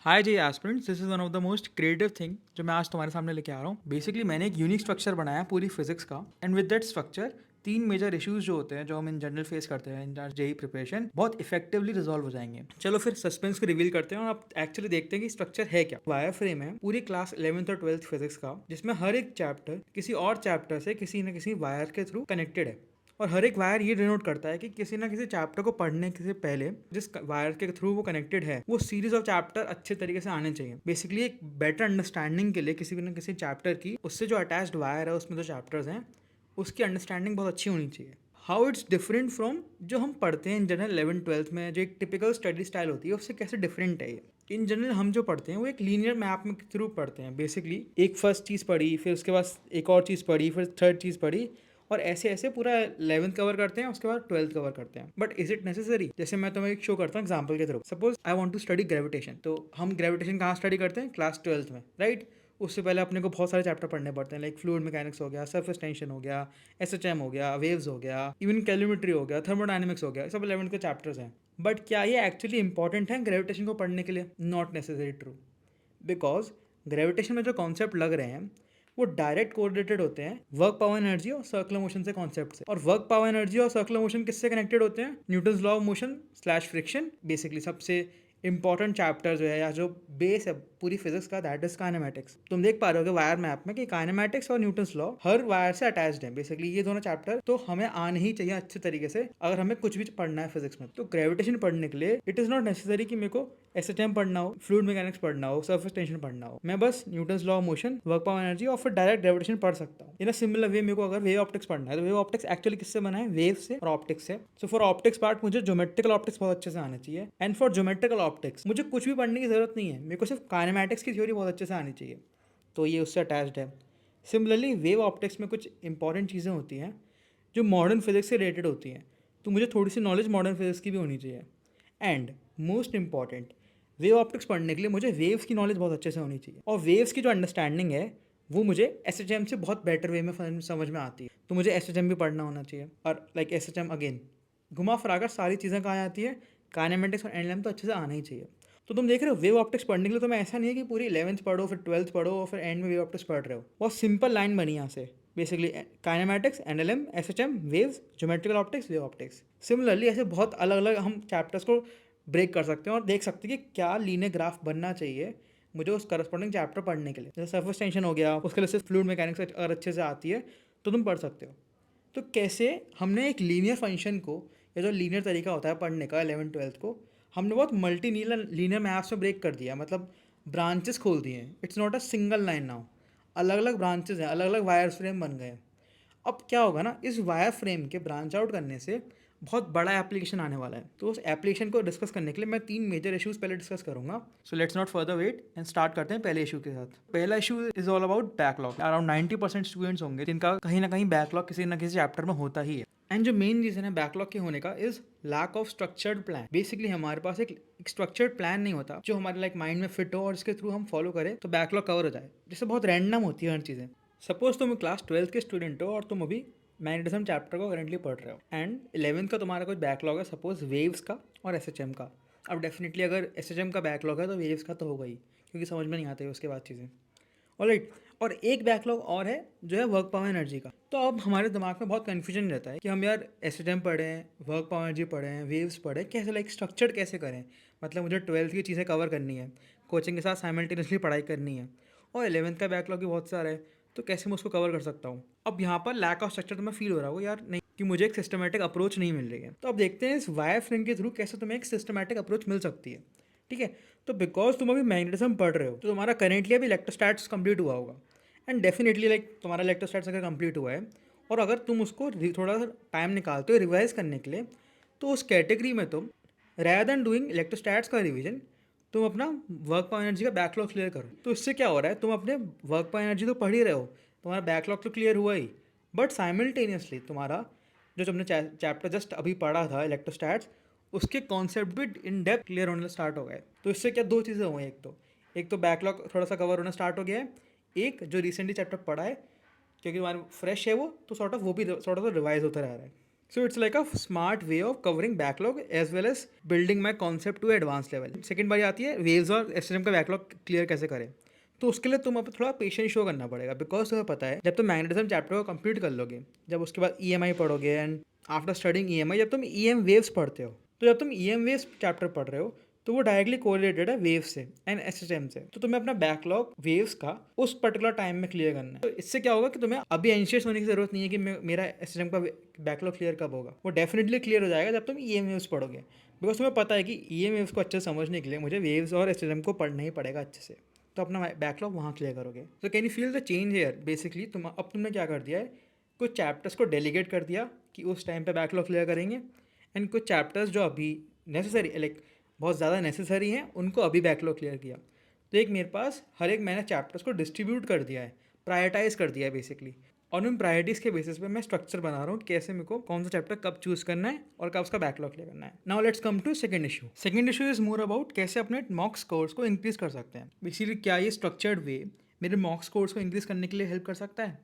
Hi JEE aspirants, this is one of the most creative thing जो मैं आज तुम्हारे सामने लेके आ रहा हूँ। बेसिकली मैंने एक यूनिक स्ट्रक्चर बनाया है पूरी फिजिक्स का, एंड विद दैट स्ट्रक्चर तीन मेजर इश्यूज जो होते हैं जो हम इन जनरल फेस करते हैं इन जेई प्रिपरेशन बहुत इफेक्टिवली रिजॉल्व हो जाएंगे। चलो फिर सस्पेंस को रिवील करते हैं और आप एक्चुअली देखते हैं कि स्ट्रक्चर है क्या। वायर फ्रेम है पूरी क्लास 11th और 12th फिजिक्स का, जिसमें हर एक चैप्टर किसी और चैप्टर से किसी न किसी वायर के थ्रू कनेक्टेड है। और हर एक वायर ये डिनोट करता है कि किसी ना किसी चैप्टर को पढ़ने से पहले जिस वायर के थ्रू वो कनेक्टेड है वो सीरीज ऑफ चैप्टर अच्छे तरीके से आने चाहिए। बेसिकली एक बेटर अंडरस्टैंडिंग के लिए किसी न किसी चैप्टर की उससे जो अटैच्ड वायर है उसमें जो चैप्टर्स हैं उसकी अंडरस्टैंडिंग बहुत अच्छी होनी चाहिए। हाउ इट्स डिफरेंट फ्रॉम जो हम पढ़ते हैं इन जनरल 11th-12th में, जो एक टिपिकल स्टडी स्टाइल होती है उससे कैसे डिफरेंट है ये। इन जनरल हम जो पढ़ते हैं वो एक लीनियर मैप में थ्रू पढ़ते हैं। बेसिकली एक फर्स्ट चीज़ पढ़ी, फिर उसके बाद एक और चीज़ पढ़ी, फिर थर्ड चीज़ पढ़ी, और ऐसे ऐसे पूरा 11th कवर करते हैं, उसके बाद 12th कवर करते हैं। But is it necessary? जैसे मैं तुम्हें एक शो करता हूँ एग्जाम्पल के थ्रू। Suppose I want to study gravitation, तो हम ग्रेविटेशन कहाँ स्टडी करते हैं? क्लास 12th में, राइट? उससे पहले अपने को बहुत सारे चैप्टर पढ़ने पड़ते हैं, लाइक फ्लूइड मैकेनिक्स हो गया, सरफेस टेंशन हो गया, एसएचएम हो गया, वेव्स हो गया, इवन कैलोमेट्री हो गया, थर्मोडायनेमिक्स हो गया, सब 11th के चैप्टर्स हैं। बट क्या ये एक्चुअली इंपॉर्टेंट है ग्रेविटेशन को पढ़ने के लिए? Not necessary true. Because gravitation में जो कॉन्सेप्ट लग रहे हैं वो डायरेक्ट कोरिलेटेड होते हैं वर्क पावर एनर्जी और सर्कुलर मोशन से कॉन्सेप्ट से। और वर्क पावर एनर्जी और सर्कुलर मोशन किससे कनेक्टेड होते हैं? Newton's law of motion slash friction. Basically सबसे इंपॉर्टेंट चैप्टर जो है या जो बेस है पूरी फिजिक्स का, दैट इज काइनेमैटिक्स। तुम देख पा रहे हो कि वायर मैप में कि काइनेमैटिक्स और न्यूटन्स लॉ हर वायर से अटैच्ड है। बेसिकली ये दोनों चैप्टर तो हमें आने ही चाहिए अच्छे तरीके से अगर हमें कुछ भी पढ़ना है फिजिक्स में। तो ग्रेविटेशन पढ़ने के लिए इट इज नॉट नेसेसरी कि मेरे को एसएचएम पढ़ना हो, फ्लूइड मैकेनिक्स पढ़ना हो, सरफेस टेंशन पढ़ना हो। मैं बस Newton's law of motion, work power energy और फिर डायरेक्ट ग्रेविटेशन पढ़ सकता हूँ। इन अ सिमिलर वे मेरे को अगर वेव ऑप्टिक्स पढ़ना है तो वेव ऑप्टिक्स एक्चुअली किससे बना है? वेव से और ऑप्टिक्स से। सो फॉर ऑप्टिक्स पार्ट मुझे ज्योमेट्रिकल ऑप्टिक्स बहुत अच्छे से आना चाहिए, एंड फॉर ज्योमेट्रिकल ऑप्टिक्स मुझे कुछ भी पढ़ने की जरूरत नहीं है, मेरे को सिर्फ काइनेमैटिक्स की थ्योरी बहुत अच्छे से आनी चाहिए। तो ये उससे अटैच्ड है। सिमिलरली वेव ऑप्टिक्स में कुछ इंपॉर्टेंट चीज़ें होती हैं जो मॉडर्न फिजिक्स से रिलेटेड होती हैं, तो मुझे थोड़ी सी नॉलेज मॉडर्न फिजिक्स की भी होनी चाहिए। And most important, wave optics पढ़ने के लिए मुझे वेव्स की नॉलेज बहुत अच्छे से होनी चाहिए, और वेव्स की जो अंडरस्टैंडिंग है वो मुझे एसएचएम से बहुत बेटर वे में समझ में आती है। तो मुझे एसएचएम भी पढ़ना होना चाहिए। और लाइक एसएचएम अगेन घुमा फिराकर सारी चीज़ें कहाँ आती है? काइनेमेटिक्स और एनएलएम तो अच्छे से आना ही चाहिए। तो तुम देख रहे हो वेव ऑप्टिक्स पढ़ने के लिए तो मैं ऐसा नहीं है कि पूरी 11th पढ़ो फिर 12th पढ़ो और फिर एंड में वेव ऑप्टिक्स पढ़ रहे हो। बहुत सिंपल लाइन बनी यहाँ से। Basically kinematics, NLM, SHM, waves, geometrical optics, wave optics. Similarly ऐसे बहुत अलग अलग हम चैप्टर्स को ब्रेक कर सकते हैं और देख सकते हैं कि क्या लीनियर ग्राफ बनना चाहिए मुझे उस करस्पॉन्डिंग चैप्टर पढ़ने के लिए। जैसे सरफेस टेंशन हो गया, उसके लिए सिर्फ फ्लूइड मैकेनिक्स अगर अच्छे से आती है तो तुम पढ़ सकते हो। तो कैसे हमने एक लीनियर फंक्शन को, या जो लीनियर तरीका होता है पढ़ने का 11th-12th को, हमने बहुत मल्टी लीनियर मैथ्स में ब्रेक कर दिया। मतलब ब्रांचेस खोल दिए हैं। It's not a single line now, अलग अलग ब्रांचेस हैं, अलग अलग वायर फ्रेम बन गए हैं। अब क्या होगा ना, इस वायर फ्रेम के ब्रांच आउट करने से बहुत बड़ा एप्लीकेशन आने वाला है। तो उस एप्लीकेशन को डिस्कस करने के लिए मैं तीन मेजर इश्यूज पहले डिस्कस करूंगा। So let's not further wait and start करते हैं पहले इशू के साथ। पहला issue is all about backlog. Around 90% students होंगे जिनका कहीं ना कहीं बैकलॉग किसी ना किसी चैप्टर में होता ही है। एंड जो मेन रीजन है बैकलॉग के होने का is lack of structured plan. Basically हमारे पास एक स्ट्रक्चर्ड प्लान नहीं होता जो हमारे लाइक माइंड में फिट हो और इसके थ्रू हम फॉलो करें तो बैकलॉग कवर हो जाए। जैसे बहुत रैंडम होती है हर चीज़ें। सपोज तुम क्लास 12th के स्टूडेंट हो और तुम अभी मैग्नेटिज्म चैप्टर को करेंटली पढ़ रहे हो, एंड 11th का तुम्हारा कुछ बैकलॉग है, सपोज वेव्स का और एसएचएम का। अब डेफिनेटली अगर एसएचएम का बैकलॉग है तो वेव्स का तो होगा ही, क्योंकि समझ में नहीं आते उसके बाद चीज़ें। ऑलराइट, और एक बैकलॉग और है जो है वर्क पावर एनर्जी का। तो अब हमारे दिमाग में बहुत कन्फ्यूजन रहता है कि हम यार एसएचएम पढ़ें, वर्क पावर एनर्जी पढ़ें, वेव्स पढ़ें, कैसे लाइक स्ट्रक्चर्ड कैसे करें। मतलब मुझे 12th की चीज़ें कवर करनी है, कोचिंग के साथ साइमल्टेनियसली पढ़ाई करनी है, और 11th का बैकलॉग भी बहुत सारा है, तो कैसे मैं उसको कवर कर सकता हूँ। अब यहाँ पर लैक ऑफ स्ट्रक्चर तो मैं फील हो रहा हूँ यार, नहीं कि मुझे एक सिस्टमेटिक अप्रोच नहीं मिल रही है। तो अब देखते हैं इस वायर फ्रेम के थ्रू कैसे तुम्हें एक सिस्टमेटिक अप्रोच मिल सकती है। ठीक है, तो बिकॉज तुम अभी मैग्नेटिज्म पढ़ रहे हो तो तुम्हारा करेंटली अभी इलेक्ट्रोस्टैट्स कंप्लीट हुआ होगा, एंड डेफिनेटली लाइक तुम्हारा इलेक्ट्रोस्टैट्स अगर कंप्लीट हुआ है और अगर तुम उसको थोड़ा सा टाइम निकालते हो रिवाइज करने के लिए, तो उस कैटेगरी में तुम rather देन डूइंग इलेक्ट्रोस्टैट्स का रिवीजन तुम अपना वर्क पावर एनर्जी का बैकलॉग क्लियर करो। तो इससे क्या हो रहा है, तुम अपने वर्क पावर एनर्जी तो पढ़ ही रहे हो, तुम्हारा बैकलॉग तो क्लियर हुआ ही, बट साइमल्टेनियसली तुम्हारा जो तुमने चैप्टर जस्ट अभी पढ़ा था इलेक्ट्रोस्टैट्स, उसके कॉन्सेप्ट भी इन डेप्थ क्लियर होने स्टार्ट हो गए। तो इससे क्या दो चीज़ें हुई, एक तो बैकलॉग थोड़ा सा कवर होना स्टार्ट हो गया है, एक जो रिसेंटली चैप्टर पढ़ा है क्योंकि तुम्हारा फ्रेश है वो, तो सॉर्ट ऑफ वो भी सॉर्ट ऑफ रिवाइज होता रह रहा है। So it's like a smart way of covering backlog as well as building my concept to advanced level. Second बारी आती है वेव्स और एसएसएम का बैकलॉग क्लियर कैसे करें। तो उसके लिए तुम अब थोड़ा पेशेंस शो करना पड़ेगा, बिकॉज तुम्हें पता है जब तुम मैग्नेटिज्म चैप्टर को कंप्लीट कर लोगे, जब उसके बाद ईएमआई पढ़ोगे एंड आफ्टर स्टडिंग ईएमआई जब तुम ईएम वेव्स पढ़ते हो, तो जब तुम ईएम वेव्स चैप्टर पढ़ रहे हो तो वो डायरेक्टली कोरिलेटेड है वेव से एंड एसएसएम से। तो तुम्हें अपना बैकलॉग वेव्स का उस पर्टिकुलर टाइम में क्लियर करना है। तो इससे क्या होगा कि तुम्हें अभी एंशियस होने की जरूरत नहीं है कि मेरा एसएसएम का बैकलॉग क्लियर कब होगा। वो डेफिनेटली क्लियर हो जाएगा जब तुम ईएम वेव्स पढ़ोगे, बिकॉज तुम्हें पता है कि ईएम वेव्स को अच्छे से समझने के लिए मुझे वेव्स और एसएसएम को पढ़ना ही पड़ेगा अच्छे से। तो अपना बैकलॉग वहाँ क्लियर करोगे। तो can you feel the change here. Basically तुमने क्या कर दिया है, कुछ चैप्टर्स को डेलीगेट कर दिया कि उस टाइम पे बैकलॉग क्लियर करेंगे, एंड कुछ चैप्टर्स जो अभी नेसेसरी लाइक बहुत ज़्यादा नेसेसरी हैं उनको अभी बैकलॉग क्लियर किया। तो एक मेरे पास हर एक मैंने चैप्टर्स को डिस्ट्रीब्यूट कर दिया है, प्रायोरिटाइज कर दिया है बेसिकली, और उन प्रायोरिटीज़ के बेसिस पे मैं स्ट्रक्चर बना रहा हूँ कैसे मेरे को कौन सा चैप्टर कब चूज़ करना है और कब उसका बैकलॉग क्लियर करना है। Now let's come to second issue. Second issue is more about कैसे अपने मॉक स्कोर्स को इंक्रीज कर सकते हैं। बेसिकली क्या ये स्ट्रक्चर्ड वे मेरे मॉक स्कोर्स को इंक्रीज करने के लिए हेल्प कर सकता है?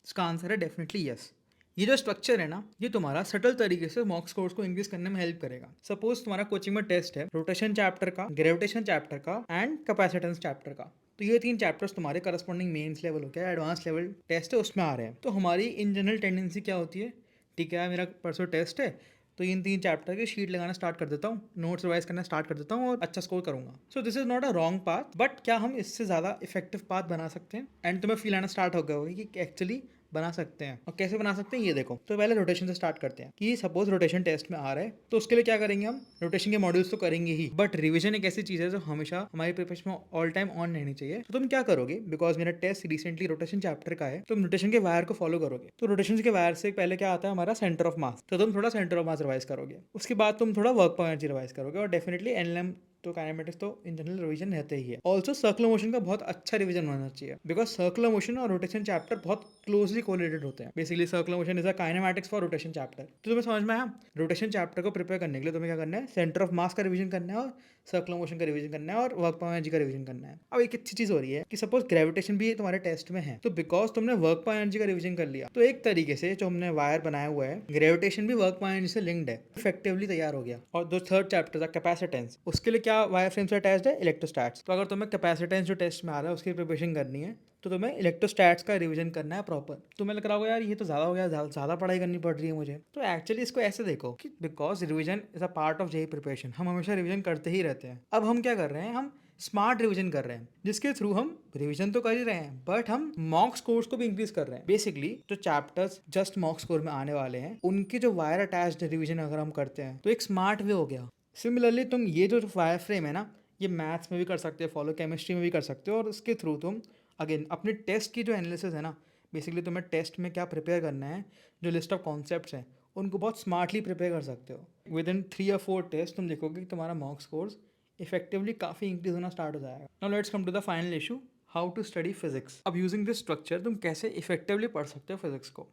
इसका आंसर है डेफिनेटली यस। ये जो स्ट्रक्चर है ना, ये तुम्हारा सटल तरीके से मॉक स्कोर्स को इंक्रीज करने में हेल्प करेगा। सपोज तुम्हारा कोचिंग में टेस्ट है रोटेशन चैप्टर का, ग्रेविटेशन चैप्टर का एंड कैपेसिटेंस चैप्टर का। तो ये तीन चैप्टर्स तुम्हारे करस्पॉन्डिंग मेंस लेवल हो गया, एडवांस लेवल टेस्ट है उसमें आ रहे हैं। तो हमारी इन जनरल टेंडेंसी क्या होती है, ठीक है मेरा परसों टेस्ट है तो इन तीन चैप्टर की शीट लगाना स्टार्ट कर देता हूँ, नोट्स रिवाइज करना स्टार्ट कर देता हूँ और अच्छा स्कोर करूंगा। So this is not a wrong path, but क्या हम इससे ज़्यादा इफेक्टिव पाथ बना सकते हैं? एंड तुम्हें फील आना स्टार्ट हो गया होगा कि एक्चुअली बना सकते हैं। और कैसे बना सकते हैं ये देखो। तो पहले रोटेशन से स्टार्ट करते हैं कि सपोज रोटेशन टेस्ट में आ रहा है तो उसके लिए क्या करेंगे, हम रोटेशन के मॉड्यूल्स तो करेंगे ही, बट रिवीजन एक ऐसी चीज़ है जो हमेशा हमारी प्रिपरेशन में ऑल टाइम ऑन रहनी चाहिए। तो तुम क्या करोगे, बिकॉज मेरा टेस्ट रिसेंटली रोटेशन चैप्टर का है, तुम रोटेशन के वायर को फॉलो करोगे। तो रोटेशन के वायर से पहले क्या आता है हमारा सेंटर ऑफ मास, तो तुम थोड़ा सेंटर ऑफ मास रिवाइज करोगे। उसके बाद तुम थोड़ा वर्क पॉइंट एनर्जी रिवाइज करोगे, और डेफिनेटली एनएलएम तो काइनेमेटिक्स तो इन जनरल रिवीजन रहते ही है। ऑल्सो सर्कुलर मोशन का बहुत अच्छा रिवीजन होना चाहिए, बिकॉज सर्कुलर मोशन और रोटेशन चैप्टर बहुत क्लोजली कोरिलेटेड होते हैं। Basically circular motion is a kinematics for rotation chapter. तो तुम्हें समझ में आया, रोटेशन चैप्टर को प्रिपेयर करने के लिए तुम्हें क्या करना है, सेंटर ऑफ मास का रिवीजन करना है और सर्कुलर मोशन का रिवीजन करना है और वर्क पॉइंट एनर्जी का रिवीजन करना है। अब एक अच्छी चीज हो रही है कि सपोज ग्रेविटेशन भी तुम्हारे टेस्ट में है, तो बिकॉज तुमने वर्क पॉइंट एनर्जी का रिवीजन कर लिया, तो एक तरीके से जो हमने वायर बनाया हुआ है ग्रेविटेशन भी वर्क पॉइंट एनर्जी से लिंक्ड है, इफेक्टिवली तैयार हो गया। और जो थर्ड चैप्टर था कैपेसिटेंस, उसके लिए क्या वायर फ्रेम से अटैच्ड है, इलेक्ट्रोस्टैट्स। तो अगर तुम्हें कैपेसिटेंस जो टेस्ट में आ रहा है उसकी प्रिपरेशन करनी है तो तुम्हें इलेक्ट्रोस्टैट्स का रिवीजन करना है प्रॉपर। तुम्हें लग रहा होगा यार ये तो ज़्यादा हो गया, ज़्यादा पढ़ाई करनी पड़ रही है मुझे। तो एक्चुअली इसको ऐसे देखो कि because revision is a part of JEE preparation, हम हमेशा रिवीजन करते ही रहते हैं। अब हम क्या कर रहे हैं, हम स्मार्ट रिवीजन कर रहे हैं, जिसके थ्रू हम रिवीजन तो कर ही रहे हैं बट हम मॉक स्कोर्स को भी इंक्रीज कर रहे हैं। बेसिकली जो चैप्टर्स जस्ट मॉक स्कोर में आने वाले हैं उनके जो वायर अटैच्ड रिवीजन अगर हम करते हैं तो एक स्मार्ट वे हो गया। सिमिलरली तुम ये जो वायर फ्रेम है ना, ये मैथ्स में भी कर सकते हो फॉलो, केमिस्ट्री में भी कर सकते हो, और इसके थ्रू तुम अगेन अपने टेस्ट की जो एनालिसिस है ना, बेसिकली तुम्हें टेस्ट में क्या प्रिपेयर करना है, जो लिस्ट ऑफ कॉन्सेप्ट्स हैं उनको बहुत स्मार्टली प्रिपेयर कर सकते हो। विद इन 3 या 4 टेस्ट तुम देखोगे कि तुम्हारा मॉक स्कोर्स इफेक्टिवली काफ़ी इंक्रीज होना स्टार्ट हो जाएगा। Now let's come to the final issue, how to study physics. अब यूजिंग दिस स्ट्रक्चर तुम कैसे इफेक्टिवली पढ़ सकते हो फिजिक्स को।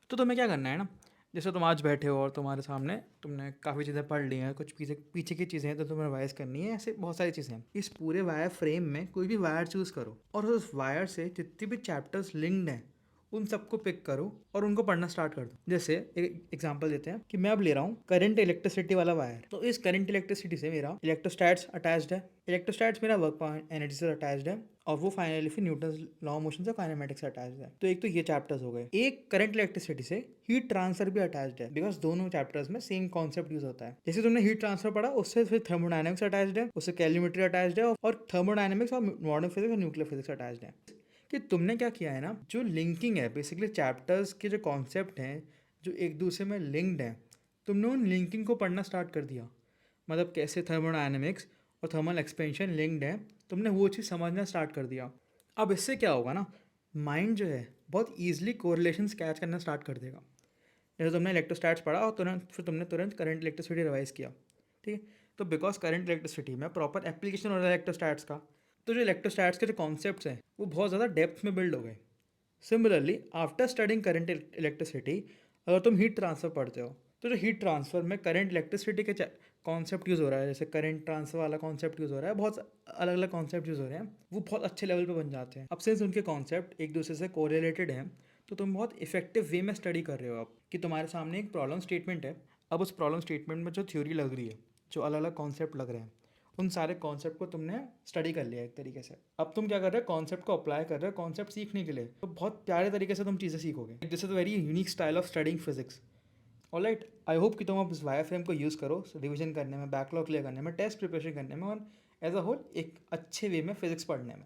तो तुम्हें क्या करना है ना, जैसे तुम आज बैठे हो और तुम्हारे सामने तुमने काफ़ी चीज़ें पढ़ ली हैं, कुछ पीछे पीछे की चीज़ें हैं तो तुम्हें रिवाइज करनी है, ऐसे बहुत सारी चीज़ें हैं। इस पूरे वायर फ्रेम में कोई भी वायर चूज़ करो और उस वायर से जितने भी चैप्टर्स लिंक्ड हैं उन सबको पिक करो और उनको पढ़ना स्टार्ट कर दो। जैसे एक एग्जांपल देते हैं कि मैं अब ले रहा हूँ करंट इलेक्ट्रिसिटी वाला वायर, तो इस करंट इलेक्ट्रिसिटी से मेरा इलेक्ट्रोस्टैट्स अटैच्ड है, इलेक्ट्रोस्टैट्स मेरा वर्क पॉइंट एनर्जी से अटैच्ड है, और वो फाइनली फिर न्यूटन लॉ ऑफ मोशन से काइनेमेटिक्स से अटैच्ड है। तो एक तो ये चैप्टर्स हो गए। एक करंट इलेक्ट्रिसिटी से हीट ट्रांसफर भी अटैच्ड है, बिकॉज दोनों चैप्टर्स में सेम कॉन्सेप्ट यूज होता है। जैसे तुमने हीट ट्रांसफर पढ़ा उससे फिर थर्मोडायनेमिक्स अटैच्ड है, उससे कैलोरीमेट्री अटैच्ड है, और थर्मोडायनेमिक्स और मॉडर्न फिजिक्स और न्यूक्लियर फिजिक्स अटैच्ड है। कि तुमने क्या किया है ना, जो लिंकिंग है बेसिकली चैप्टर्स के जो कॉन्सेप्ट हैं जो एक दूसरे में लिंक्ड हैं, तुमने उन लिंकिंग को पढ़ना स्टार्ट कर दिया। मतलब कैसे थर्मोडायनेमिक्स और थर्मल एक्सपेंशन लिंक्ड है, तुमने वो चीज़ समझना स्टार्ट कर दिया। अब इससे क्या होगा ना, माइंड जो है बहुत ईजिली कोरिलेशंस कैच करना स्टार्ट कर देगा। जैसे तुमने इलेक्ट्रोस्टैट्स पढ़ा और तुमने तुरंत करंट इलेक्ट्रिसिटी रिवाइज किया, ठीक है। तो बिकॉज करंट इलेक्ट्रिसिटी में प्रॉपर एप्लीकेशन हो रहा है इलेक्ट्रोस्टैट्स का, तो जो इलेक्ट्रोस्टैट्स के जो कॉन्सेप्ट्स हैं वो बहुत ज़्यादा डेप्थ में बिल्ड हो गए। Similarly after studying current electricity, अगर तुम हीट ट्रांसफर पढ़ते हो तो जो हीट ट्रांसफर में करंट इलेक्ट्रिसिटी के कॉन्सेप्ट यूज़ हो रहा है, जैसे करंट ट्रांसफर वाला कॉन्सेप्ट यूज़ हो रहा है, बहुत अलग अलग कॉन्सेप्ट यूज़ हो रहे हैं, वो बहुत अच्छे लेवल पे बन जाते हैं। अब सिंस उनके कॉन्सेप्ट एक दूसरे से कोरिलेटेड हैं तो तुम बहुत इफेक्टिव वे में स्टडी कर रहे हो अब कि तुम्हारे सामने एक प्रॉब्लम स्टेटमेंट है। अब उस प्रॉब्लम स्टेटमेंट में जो थ्योरी लग रही है, जो अलग अलग कॉन्सेप्ट लग रहे हैं, उन सारे कॉन्सेप्ट को तुमने स्टडी कर लिया एक तरीके से। अब तुम क्या कर रहे हो, कॉन्सेप्ट को अप्लाई कर रहे हो कॉन्सेप्ट सीखने के लिए, तो बहुत प्यारे तरीके से तुम चीज़ें सीखोगे। This is very unique style of studying physics. Alright, I hope कि तुम अब इस वायर फ्रेम को यूज़ करो रिविजन करने में, बैकलॉग क्लियर करने में, टेस्ट प्रिपरेशन करने में, और एज अ होल एक अच्छे वे में फिजिक्स पढ़ने में।